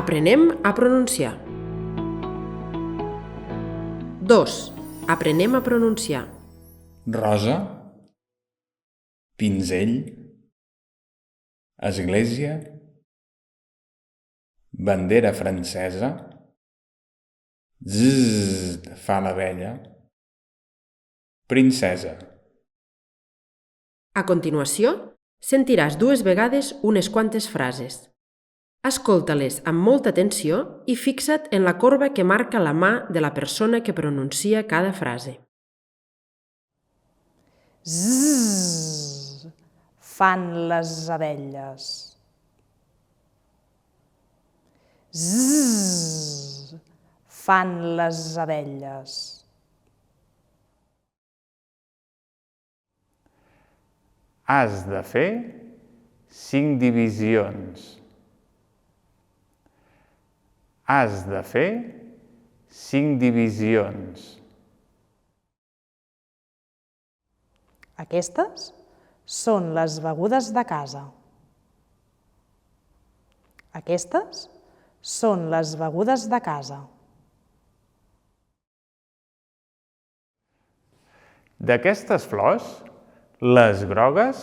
Aprenem a pronunciar. 2. Aprenem a pronunciar. Rosa, pinzell, església, bandera francesa, zzz, fa l'abella, princesa. A continuació, sentiràs 2 vegades unes quantes frases. Escolta-les amb molta atenció i fixa't en la corba que marca la mà de la persona que pronuncia cada frase. Zzz, fan les abelles. Zzz, fan les abelles. Has de fer 5 divisions. Has de fer 5 divisions. Aquestes són les begudes de casa. Aquestes són les begudes de casa. D'aquestes flors, les grogues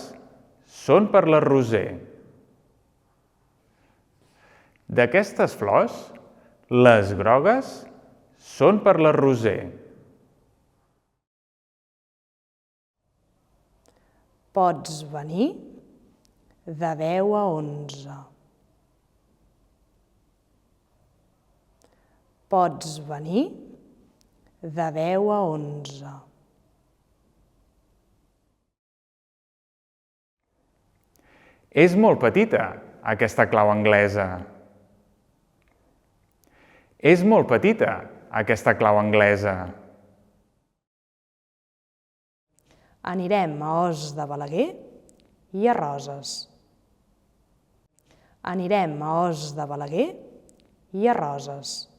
són per la Roser. D'aquestes flors, les grogues són per la Roser. Pots venir de 10 a 11. Pots venir de 10 a 11. És molt petita, aquesta clau anglesa. És molt petita, aquesta clau anglesa. Anirem a Os de Balaguer i a Roses. Anirem a Os de Balaguer i a Roses.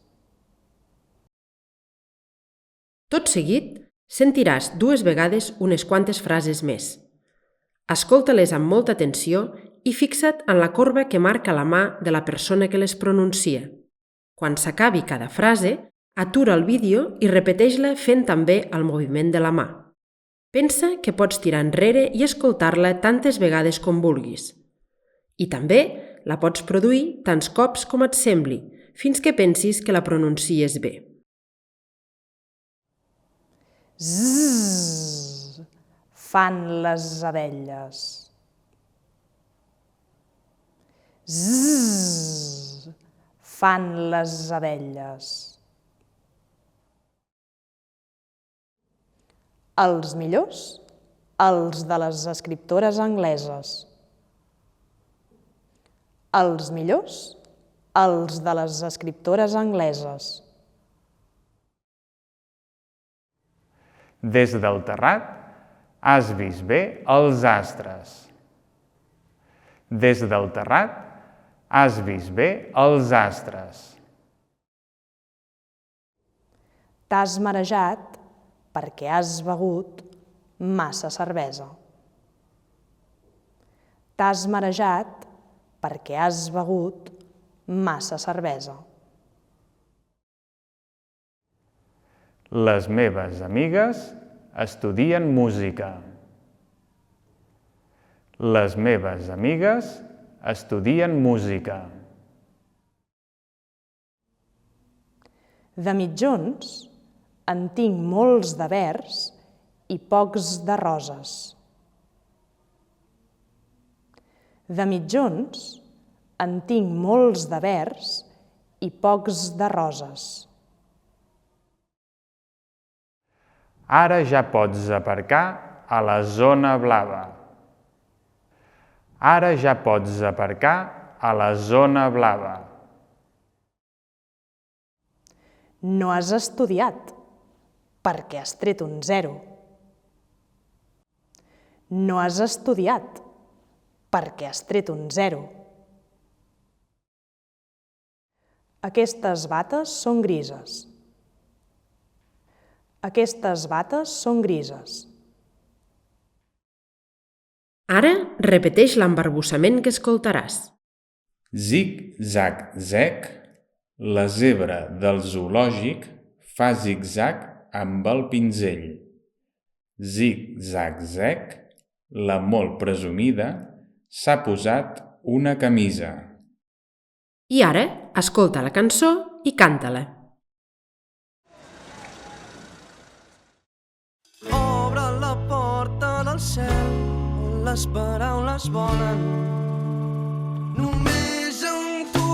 Tot seguit, sentiràs 2 vegades unes quantes frases més. Escolta-les amb molta atenció i fixa't en la corba que marca la mà de la persona que les pronuncia. Quan s'acabi cada frase, atura el vídeo i repeteix-la fent també el moviment de la mà. Pensa que pots tirar enrere i escoltar-la tantes vegades com vulguis. I també la pots produir tants cops com et sembli, fins que pensis que la pronuncies bé. Zzz, fan les abelles. Zzz, fan les abelles. Els millors, els de les escriptores angleses. Els millors, els de les escriptores angleses. Des del terrat has vist bé els astres. Des del terrat has vist bé els astres. T'has marejat perquè has begut massa cervesa. T'has marejat perquè has begut massa cervesa. Les meves amigues estudien música. Les meves amigues estudien música. De mitjons, en tinc molts de verds i pocs de roses. De mitjons, en tinc molts de verds i pocs de roses. Ara ja pots aparcar a la zona blava. Ara ja pots aparcar a la zona blava. No has estudiat perquè has tret un 0. No has estudiat perquè has tret un 0. Aquestes bates són grises. Aquestes bates són grises. Ara repeteix l'embarbussament que escoltaràs. Zig, zag, zec, La zebra del zoològic fa zig-zag amb el pinzell. Zig-zag-zec, la molt presumida s'ha posat una camisa. I ara, escolta la cançó i canta-la. Obre la porta del cel on les paraules volen. Només amb tu.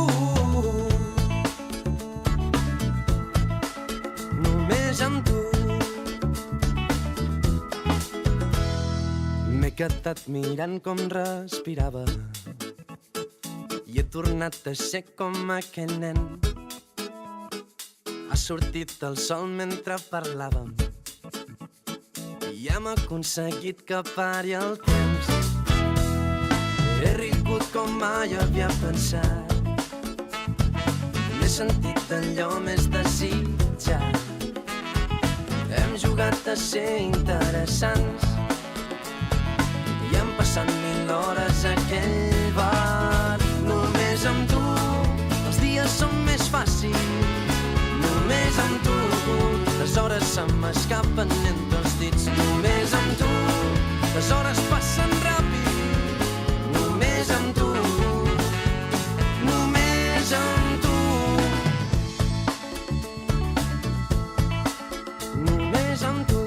Només amb tu. M'he quedat mirant com respirava i he tornat a ser com aquell nen. Ha sortit el sol mentre parlàvem i hem aconseguit que pari el temps. He rigut com mai havia pensat. M'he sentit allò més desitjat. Hem jugat a ser interessants i hem passat 1000 hores a aquell bar. Només amb tu els dies són més fàcils. Només amb tu les hores se m'escapen entre els dits. Només amb tu les hores passen ràpid. Només amb tu. Només amb tu. Només amb tu.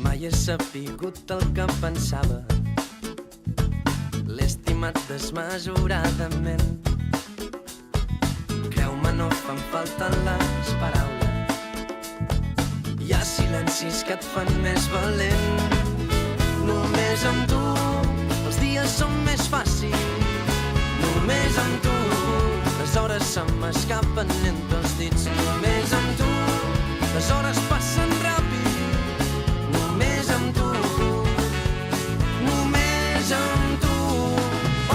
Mai he sapigut el que pensava. L'he estimat desmesuradament. Creu-me, no fan falta les paraules. Hi ha silencis que et fan més valent. Només amb tu els dies són més fàcils. Només amb tu les hores se m'escapen entre els dits. Només amb tu les hores passen ràpid. Només amb tu. Només amb tu.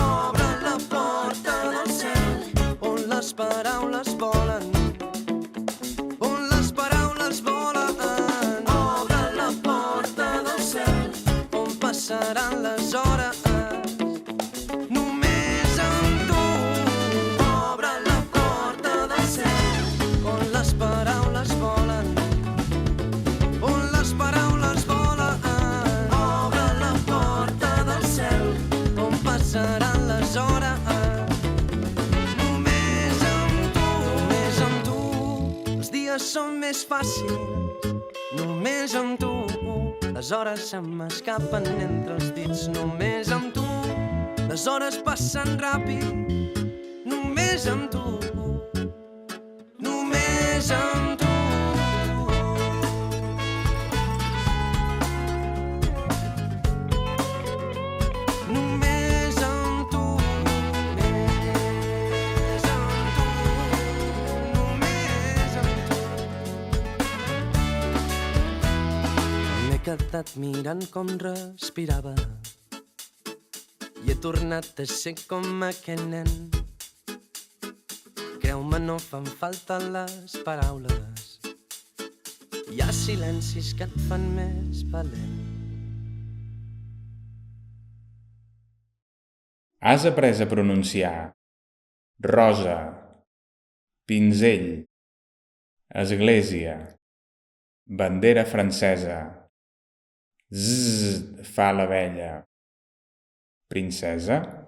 Obre la porta del cel on les paraules volen. On les paraules volen. Obre la porta del cel on passaran les hores. Només amb tu. Obre la porta del cel on les paraules volen. On les paraules volen. Obre la porta del cel on passaran les hores. Només amb tu. Només amb tu els dies són més fàcils. Només amb tu les hores se m'escapen entre els dits. Només amb tu les hores passen ràpid. Només amb tu. Només amb tu. Només amb tu. Només amb tu. Només amb tu. M'he quedat mirant com respirava i he tornat a ser com aquell nen. Creu-me, no fan falta les paraules. Hi ha silencis que et fan més valent. Has après a pronunciar rosa, pinzell, església, bandera francesa, zzz fa l'abella, princesa?